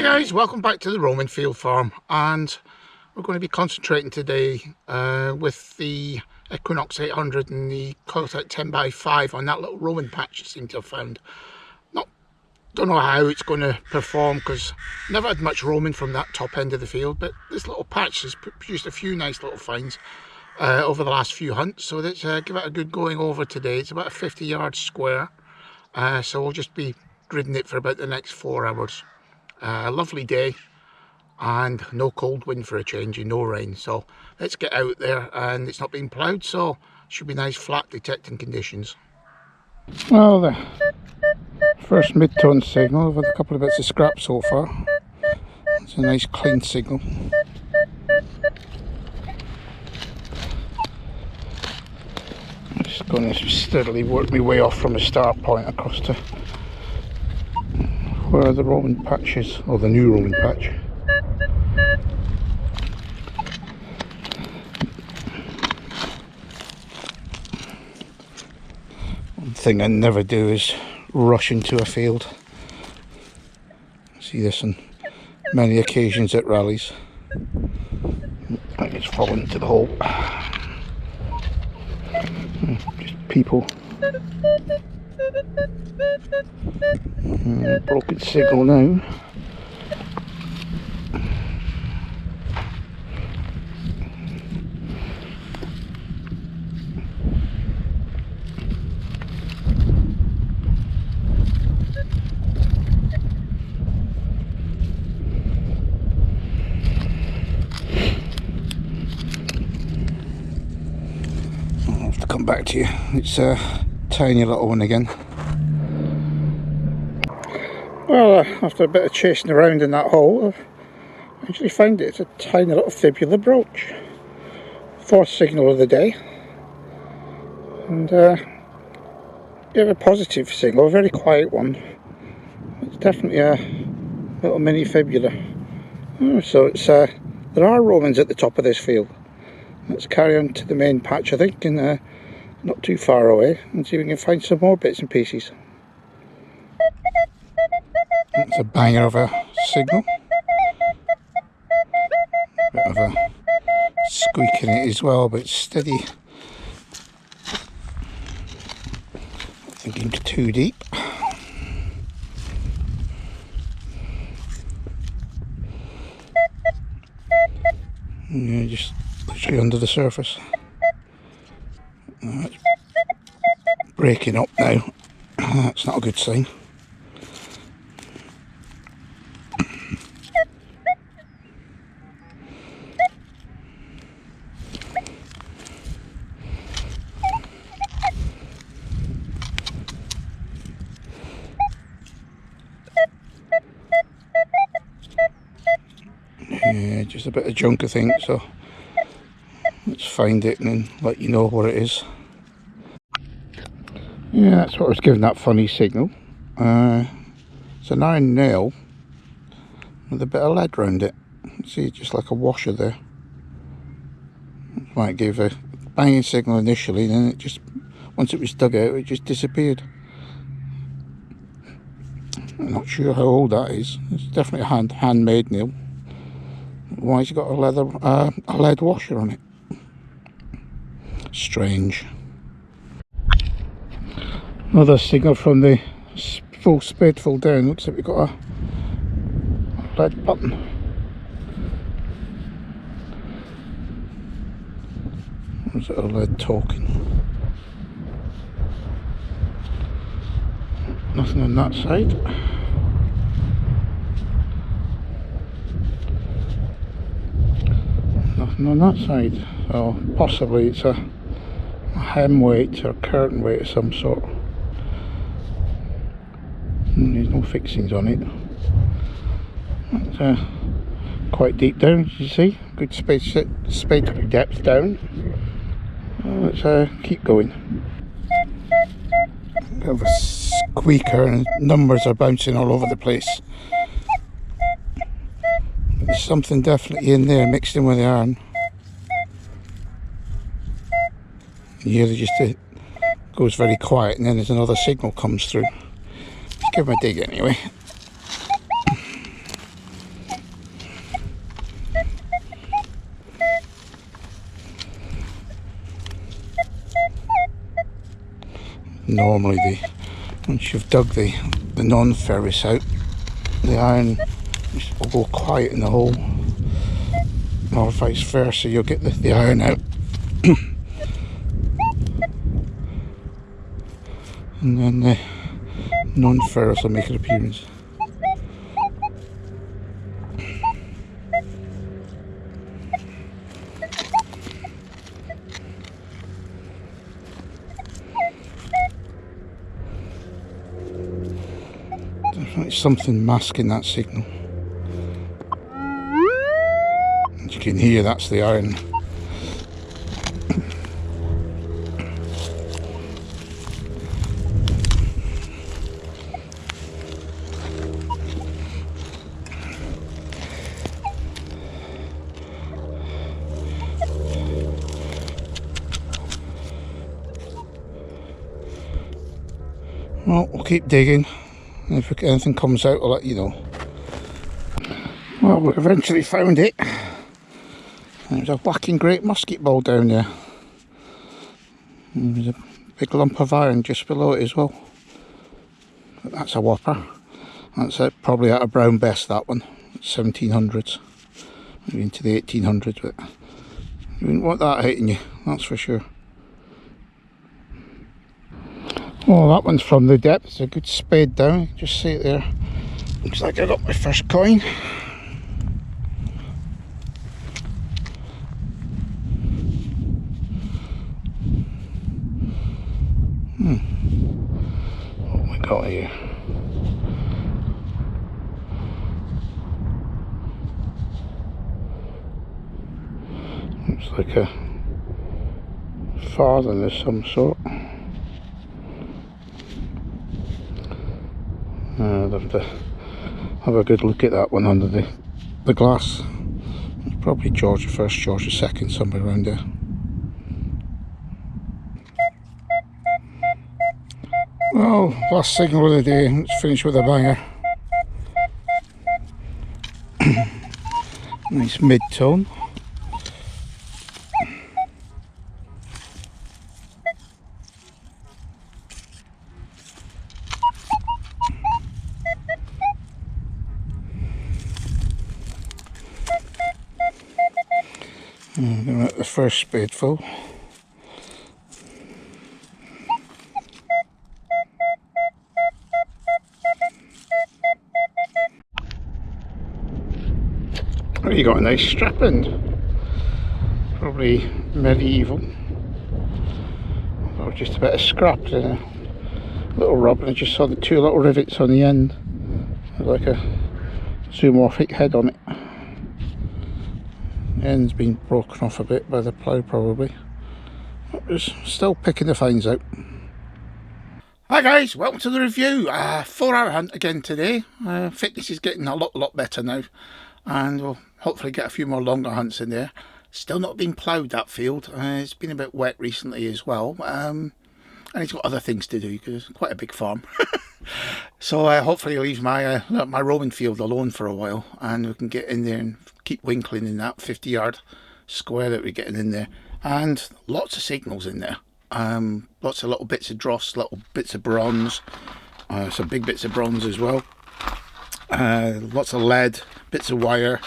guys, welcome back to the Roman field farm, and we're going to be concentrating today with the Equinox 800 and the Coiltech 10x5 on that little Roman patch I seem to have found. Don't know how it's going to perform because never had much Roman from that top end of the field, but this little patch has produced a few nice little finds over the last few hunts, so let's give it a good going over today. It's about a 50 yard square, so we'll just be gridding it for about the next 4 hours. A lovely day and no cold wind for a change and no rain, so let's get out there. And it's not being ploughed, so should be nice flat detecting conditions. Well, the first mid-tone signal with a couple of bits of scrap so far. It's a nice clean signal. I'm just going to steadily work my way off from the start point across to where the Roman patch is, or the new Roman patch. One thing I never do is rush into a field. I see this on many occasions at rallies. I just fall into the hole. Just people. Broken signal now. I'll have to come back to you. It's a tiny little one again. Well, after a bit of chasing around in that hole, I've actually found it. It's a tiny little fibular brooch. Fourth signal of the day. And you have a positive signal, a very quiet one. It's definitely a little mini fibula. So it's there are Romans at the top of this field. Let's carry on to the main patch, I think, and not too far away, and see if we can find some more bits and pieces. It's a banger of a signal. Bit of a squeak in it as well, but it's steady. Not thinking too deep. Yeah, just literally under the surface. It's breaking up now. That's not a good sign. Yeah, just a bit of junk I think, so let's find it and then let you know what it is. Yeah, that's what was giving that funny signal. It's an iron nail with a bit of lead round it. See, just like a washer there. It might give a banging signal initially, then it just, once it was dug out, it just disappeared. I'm not sure how old that is. It's definitely a handmade nail. Why has it got a lead washer on it? Strange. Another signal from the full spadeful down. Looks like we've got a lead button. Or is it a lead talking? Nothing on that side. Nothing on that side. So possibly it's a hem weight or curtain weight of some sort. And there's no fixings on it. It's quite deep down, as you see. Good spade depth down. Let's keep going. Bit of a squeaker and numbers are bouncing all over the place. There's something definitely in there mixed in with the iron. Yeah, it goes very quiet and then there's another signal comes through. Let's give him a dig anyway. normally once you've dug the non-ferrous out, the iron will go quiet in the hole, or vice versa, you'll get the iron out. And then the non-ferrous will make an appearance. Definitely something masking that signal. As you can hear, that's the iron. Well, we'll keep digging, and if anything comes out, I'll let you know. Well, we eventually found it. There's a whacking great musket ball down there. And there's a big lump of iron just below it as well. But that's a whopper. That's probably at a brown best, that one. 1700s. Maybe into the 1800s, but you wouldn't want that hitting you, that's for sure. Oh, that one's from the depth. It's a good spade down. Just see it there. Looks like I got my first coin. What have we got here? Looks like a farthing of some sort. I'd have to have a good look at that one under the glass. It's probably George I, George II, somewhere around there. Well, last signal of the day. Let's finish with a banger. Nice mid-tone. They're at the first spadeful. Oh, you got a nice strap end. Probably medieval. Or just a bit of scrap and a little rub, and I just saw the two little rivets on the end. Like a zoomorphic head on it. The end's been broken off a bit by the plough probably. But just still picking the finds out. Hi guys, welcome to the review. 4-hour hunt again today. Fitness is getting a lot better now, and we'll hopefully get a few more longer hunts in there. Still not been ploughed, that field. It's been a bit wet recently as well, and he's got other things to do because it's quite a big farm. So hopefully he'll leave my Roman field alone for a while, and we can get in there and keep winkling in that 50-yard square that we're getting in there. And lots of signals in there. Lots of little bits of dross, little bits of bronze, some big bits of bronze as well. Lots of lead, bits of wire.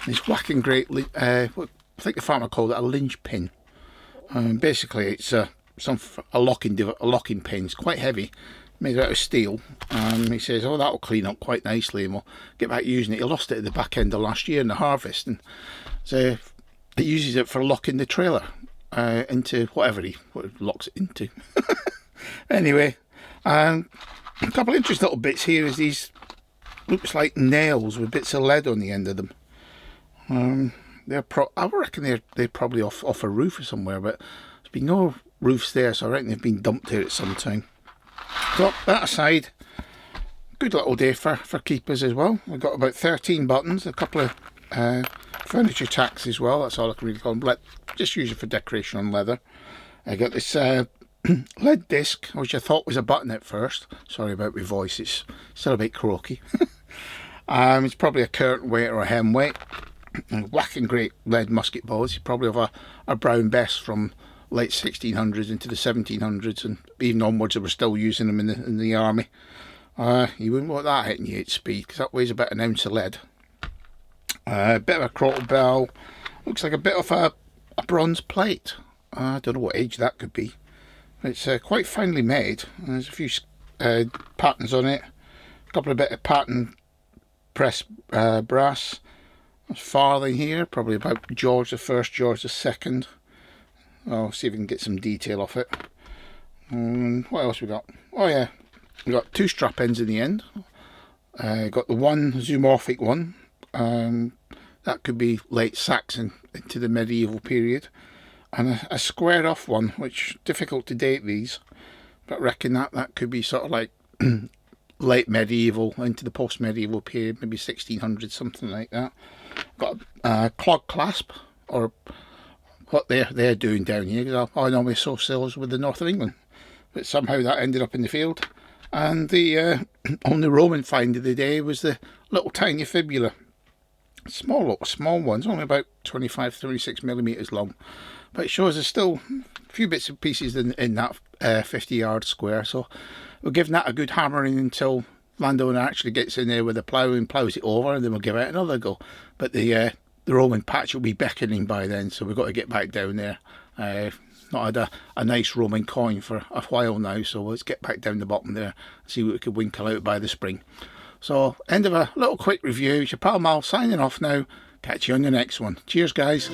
This whacking great, I think the farmer called it a linch pin. Basically, it's a locking pin. It's quite heavy, made out of steel. He says, "Oh, that'll clean up quite nicely, and we'll get back using it." He lost it at the back end of last year in the harvest, and so he uses it for locking the trailer into whatever he locks it into. Anyway, a couple of interesting little bits here is these, looks like nails with bits of lead on the end of them. I reckon they're probably off a roof or somewhere, but there's been no roofs there, so I reckon they've been dumped here at some time. So that aside, good little day for keepers as well. We've got about 13 buttons, a couple of furniture tacks as well. That's all I can really call them. Just use it for decoration on leather. I got this lead disc, which I thought was a button at first. Sorry about my voice, it's still a bit croaky. It's probably a curtain weight or a hem weight. And whacking great lead musket balls. You probably have a brown best from late 1600s into the 1700s, and even onwards they were still using them in the army. You wouldn't want that hitting you at speed, because that weighs about an ounce of lead. A bit of a crottle bell, looks like a bit of a bronze plate. I don't know what age that could be. It's quite finely made. There's a few patterns on it, a couple of bit of pattern press brass. There's farthing here, probably about George I, George II. I'll see if we can get some detail off it. What else we got? Oh yeah, we got two strap ends in the end. Got the one zoomorphic one. That could be late Saxon into the medieval period, and a squared off one, which difficult to date these, but I reckon that could be sort of like late medieval into the post-medieval period, maybe 1600, something like that. Got a clog clasp, or what they're doing down here, because I normally saw sails with the north of England, but somehow that ended up in the field. And the only Roman find of the day was the little tiny fibula. Small ones, only about 25-36 millimeters long, but it shows there's still a few bits and pieces in that 50-yard square. So we're giving that a good hammering until landowner actually gets in there with a plough and ploughs it over, and then we'll give it another go. But the Roman patch will be beckoning by then, so we've got to get back down there. Not had a nice Roman coin for a while now, so let's get back down the bottom there and see what we could winkle out by the spring. So, end of a little quick review. It's your pal Mal signing off now. Catch you on the next one. Cheers, guys.